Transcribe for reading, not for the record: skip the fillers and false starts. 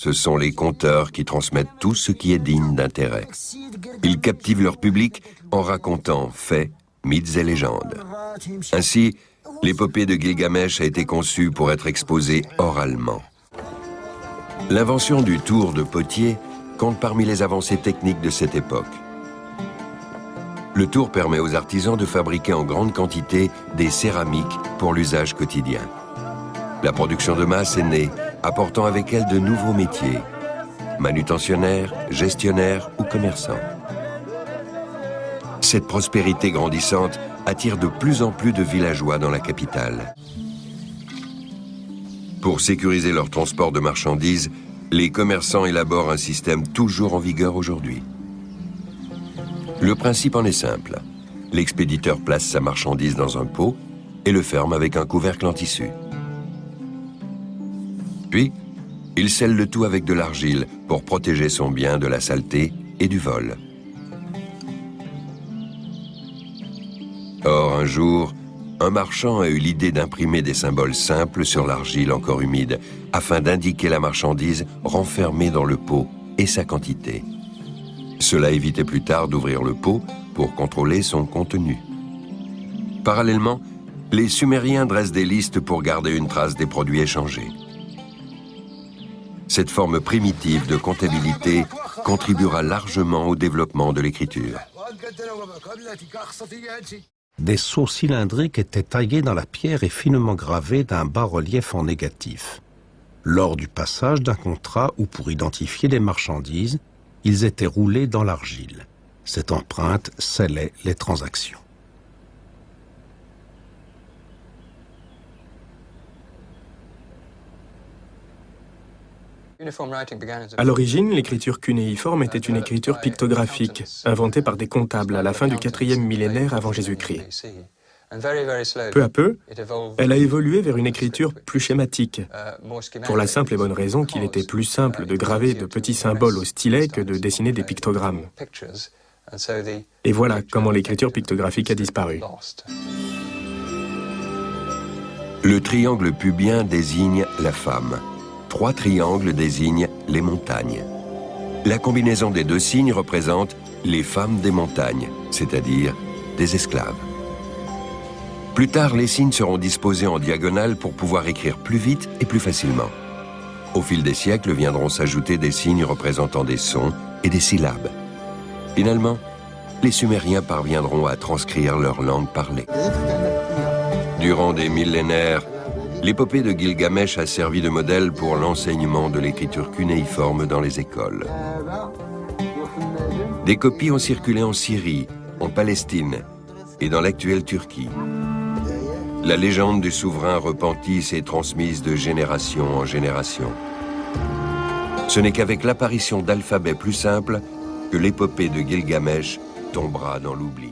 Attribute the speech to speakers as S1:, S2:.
S1: Ce sont les conteurs qui transmettent tout ce qui est digne d'intérêt. Ils captivent leur public en racontant faits, mythes et légendes. Ainsi, l'épopée de Gilgamesh a été conçue pour être exposée oralement. L'invention du tour de potier compte parmi les avancées techniques de cette époque. Le tour permet aux artisans de fabriquer en grande quantité des céramiques pour l'usage quotidien. La production de masse est née, apportant avec elle de nouveaux métiers, manutentionnaires, gestionnaires ou commerçants. Cette prospérité grandissante attire de plus en plus de villageois dans la capitale. Pour sécuriser leur transport de marchandises, les commerçants élaborent un système toujours en vigueur aujourd'hui. Le principe en est simple. L'expéditeur place sa marchandise dans un pot et le ferme avec un couvercle en tissu. Puis, il scelle le tout avec de l'argile pour protéger son bien de la saleté et du vol. Or, un jour, un marchand a eu l'idée d'imprimer des symboles simples sur l'argile encore humide afin d'indiquer la marchandise renfermée dans le pot et sa quantité. Cela évitait plus tard d'ouvrir le pot pour contrôler son contenu. Parallèlement, les Sumériens dressent des listes pour garder une trace des produits échangés. Cette forme primitive de comptabilité contribuera largement au développement de l'écriture.
S2: Des sceaux cylindriques étaient taillés dans la pierre et finement gravés d'un bas-relief en négatif. Lors du passage d'un contrat ou pour identifier des marchandises, ils étaient roulés dans l'argile. Cette empreinte scellait les transactions.
S3: À l'origine, l'écriture cunéiforme était une écriture pictographique, inventée par des comptables à la fin du 4e millénaire avant Jésus-Christ. Peu à peu, elle a évolué vers une écriture plus schématique, pour la simple et bonne raison qu'il était plus simple de graver de petits symboles au stylet que de dessiner des pictogrammes. Et voilà comment l'écriture pictographique a disparu.
S1: Le triangle pubien désigne la femme. 3 triangles désignent les montagnes. La combinaison des 2 signes représente les femmes des montagnes, c'est-à-dire des esclaves. Plus tard, les signes seront disposés en diagonale pour pouvoir écrire plus vite et plus facilement. Au fil des siècles viendront s'ajouter des signes représentant des sons et des syllabes. Finalement, les Sumériens parviendront à transcrire leur langue parlée. Durant des millénaires, l'épopée de Gilgamesh a servi de modèle pour l'enseignement de l'écriture cunéiforme dans les écoles. Des copies ont circulé en Syrie, en Palestine et dans l'actuelle Turquie. La légende du souverain repenti s'est transmise de génération en génération. Ce n'est qu'avec l'apparition d'alphabets plus simples que l'épopée de Gilgamesh tombera dans l'oubli.